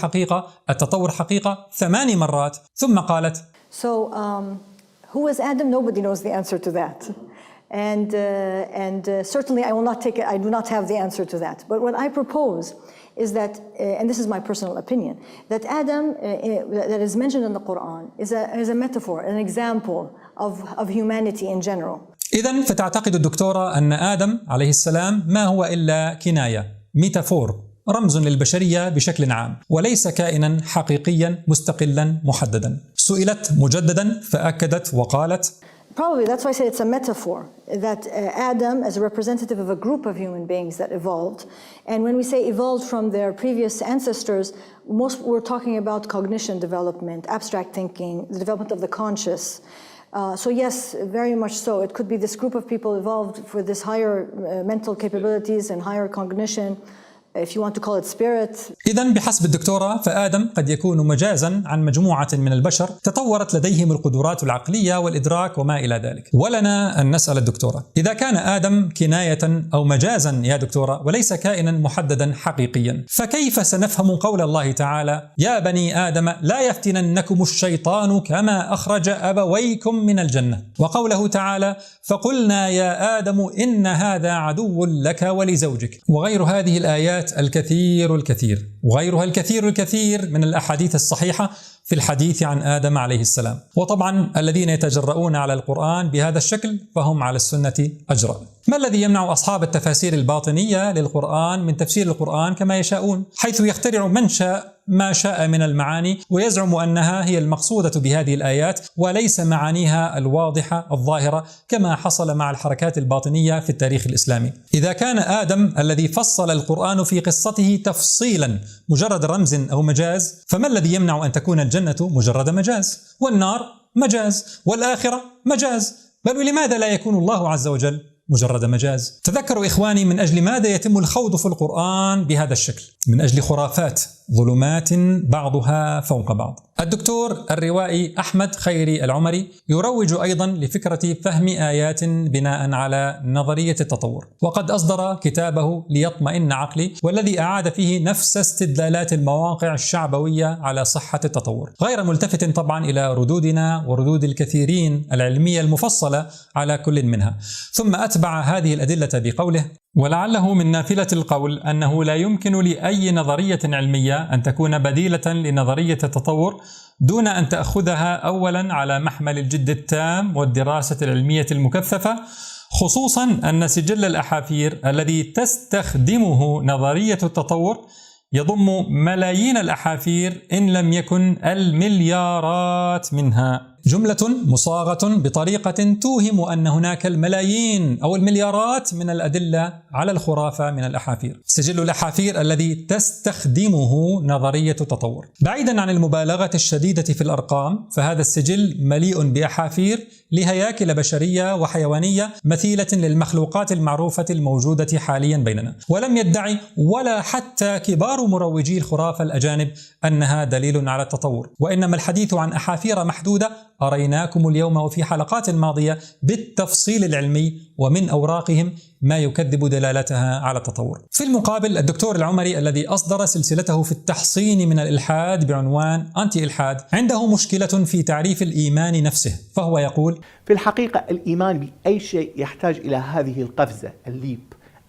حقيقة 8 مرات، ثم قالت who is Adam? Nobody knows the answer to that. And certainly I will not take it. I do not have the answer to that. But what I propose is that, and this is my personal opinion, that Adam, that is mentioned in the Quran, is a metaphor, an example of humanity in general. إذن فتعتقد الدكتورة أن آدم عليه السلام ما هو إلا كناية، ميتافور، رمز للبشرية بشكل عام، وليس كائنا حقيقيا مستقلا محددا. سئلت مجددا فأكدت وقالت Probably that's why I say it's a metaphor, that Adam as a representative of a group of human beings that evolved. And when we say evolved from their previous ancestors, we're talking about cognition development, abstract thinking, the development of the conscious. So yes, very much so. It could be this group of people evolved for this higher mental capabilities and higher cognition if you want to call it spirit. إذن بحسب الدكتورة فآدم قد يكون مجازا عن مجموعة من البشر تطورت لديهم القدرات العقلية والإدراك وما إلى ذلك. ولنا أن نسأل الدكتورة: إذا كان آدم كناية أو مجازا يا دكتورة وليس كائنا محددا حقيقيا، فكيف سنفهم قول الله تعالى: يا بني آدم لا يفتننكم الشيطان كما أخرج أبويكم من الجنة، وقوله تعالى: فقلنا يا آدم إن هذا عدو لك ولزوجك، وغير هذه الآيات الكثير وغيرها الكثير من الأحاديث الصحيحة في الحديث عن آدم عليه السلام. وطبعا الذين يتجرؤون على القرآن بهذا الشكل فهم على السنة أجرأ. ما الذي يمنع أصحاب التفاسير الباطنية للقرآن من تفسير القرآن كما يشاءون، حيث يخترع من شاء ما شاء من المعاني ويزعم أنها هي المقصودة بهذه الآيات وليس معانيها الواضحة الظاهرة كما حصل مع الحركات الباطنية في التاريخ الإسلامي؟ إذا كان آدم الذي فصل القرآن في قصته تفصيلا مجرد رمز أو مجاز، فما الذي يمنع أن تكون الجنة مجرد مجاز، والنار مجاز، والآخرة مجاز؟ بل ولماذا لا يكون الله عز وجل مجرد مجاز؟ تذكروا إخواني من أجل ماذا يتم الخوض في القرآن بهذا الشكل؟ من أجل خرافات، ظلمات بعضها فوق بعض. الدكتور الروائي أحمد خيري العمري يروج أيضا لفكرة فهم آيات بناء على نظرية التطور، وقد أصدر كتابه ليطمئن عقلي، والذي أعاد فيه نفس استدلالات المواقع الشعبوية على صحة التطور، غير ملتفت طبعا إلى ردودنا وردود الكثيرين العلمية المفصلة على كل منها. ثم أتبع هذه الأدلة بقوله: ولعله من نافلة القول أنه لا يمكن لأي نظرية علمية أن تكون بديلة لنظرية التطور دون أن تأخذها أولا على محمل الجد التام والدراسة العلمية المكثفة، خصوصا أن سجل الأحافير الذي تستخدمه نظرية التطور يضم ملايين الأحافير إن لم يكن المليارات منها. جملة مصاغة بطريقة توهم أن هناك الملايين أو المليارات من الأدلة على الخرافة من الأحافير. سجل الأحافير الذي تستخدمه نظرية التطور. بعيدا عن المبالغة الشديدة في الأرقام، فهذا السجل مليء بأحافير لهياكل بشرية وحيوانية مثيلة للمخلوقات المعروفة الموجودة حاليا بيننا، ولم يدعي ولا حتى كبار مروجي الخرافة الأجانب أنها دليل على التطور، وإنما الحديث عن أحافير محدودة أريناكم اليوم وفي حلقات ماضية بالتفصيل العلمي ومن أوراقهم ما يكذب دلالتها على التطور. في المقابل الدكتور العمري الذي أصدر سلسلته في التحصين من الإلحاد بعنوان أنتي إلحاد عنده مشكلة في تعريف الإيمان نفسه، فهو يقول: في الحقيقة الإيمان بأي شيء يحتاج إلى هذه القفزة الليب،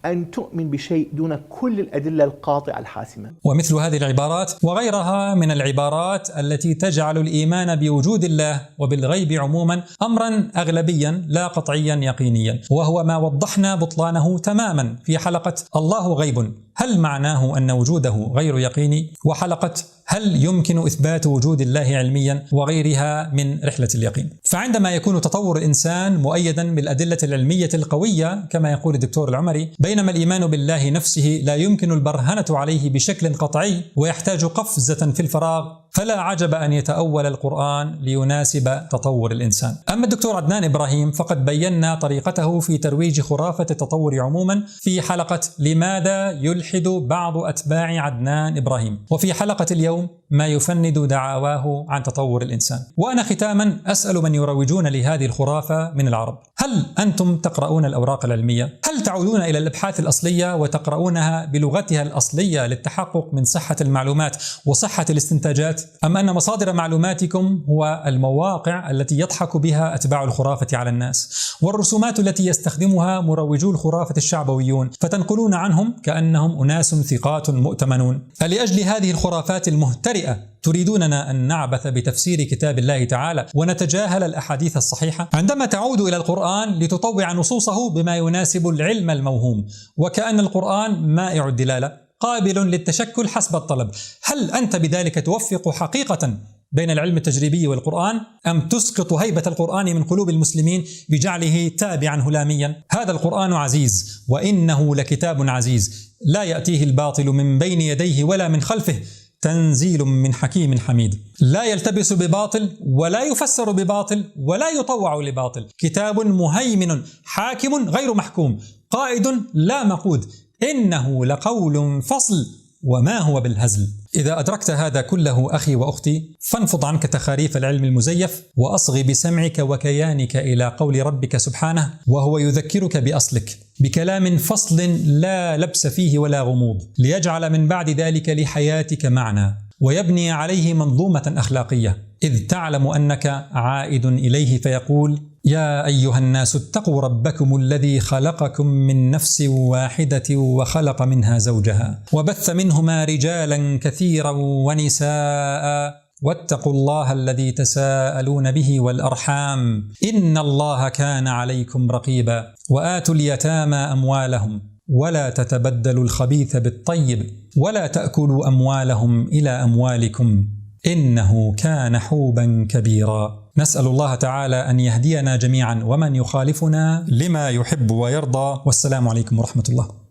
أن تؤمن بشيء دون كل الأدلة القاطعة الحاسمة. ومثل هذه العبارات وغيرها من العبارات التي تجعل الإيمان بوجود الله وبالغيب عموما أمرا أغلبيا لا قطعيا يقينيا، وهو ما وضحنا بطلانه تماما في حلقة الله غيب، هل معناه أن وجوده غير يقيني؟ وحلقة هل يمكن إثبات وجود الله علميا؟ وغيرها من رحلة اليقين. فعندما يكون تطور الإنسان مؤيدا بالأدلة العلمية القوية كما يقول الدكتور العمري، بينما الإيمان بالله نفسه لا يمكن البرهنة عليه بشكل قطعي ويحتاج قفزة في الفراغ، فلا عجب أن يتأول القرآن ليناسب تطور الإنسان. أما الدكتور عدنان إبراهيم فقد بينا طريقته في ترويج خرافة التطور عموما في حلقة لماذا يلحد بعض أتباع عدنان إبراهيم، وفي حلقة اليوم ما يفند دعاواه عن تطور الإنسان. وأنا ختاما أسأل من يروجون لهذه الخرافة من العرب: هل أنتم تقرؤون الأوراق العلمية؟ هل تعودون إلى الأبحاث الأصلية وتقرؤونها بلغتها الأصلية للتحقق من صحة المعلومات وصحة الاستنتاجات؟ أم أن مصادر معلوماتكم هو المواقع التي يضحك بها أتباع الخرافة على الناس، والرسومات التي يستخدمها مروجو الخرافة الشعبويون، فتنقلون عنهم كأنهم أناس ثقات مؤتمنون؟ لأجل هذه الخرافات المهترئة تريدوننا أن نعبث بتفسير كتاب الله تعالى ونتجاهل الأحاديث الصحيحة؟ عندما تعود إلى القرآن لتطوع نصوصه بما يناسب العلم الموهوم، وكأن القرآن مائع الدلالة قابل للتشكل حسب الطلب، هل أنت بذلك توفق حقيقة بين العلم التجريبي والقرآن، أم تسقط هيبة القرآن من قلوب المسلمين بجعله تابعا هلاميا؟ هذا القرآن عزيز، وإنه لكتاب عزيز لا يأتيه الباطل من بين يديه ولا من خلفه، تنزيل من حكيم حميد، لا يلتبس بباطل ولا يفسر بباطل ولا يطوع لباطل، كتاب مهيمن حاكم غير محكوم، قائد لا مقود، إنه لقول فصل وما هو بالهزل. إذا أدركت هذا كله أخي وأختي فانفض عنك تخاريف العلم المزيف وأصغ بسمعك وكيانك إلى قول ربك سبحانه وهو يذكرك بأصلك بكلام فصل لا لبس فيه ولا غموض، ليجعل من بعد ذلك لحياتك معنى ويبني عليه منظومة أخلاقية، إذ تعلم أنك عائد إليه فيقول: يا أيها الناس اتقوا ربكم الذي خلقكم من نفس واحدة وخلق منها زوجها وبث منهما رجالا كثيرا ونساء واتقوا الله الذي تساءلون به والأرحام إن الله كان عليكم رقيبا وآتوا اليتامى أموالهم ولا تتبدلوا الخبيث بالطيب ولا تأكلوا أموالهم إلى أموالكم إنه كان حوبا كبيرا. نسأل الله تعالى أن يهدينا جميعا ومن يخالفنا لما يحب ويرضى، والسلام عليكم ورحمة الله.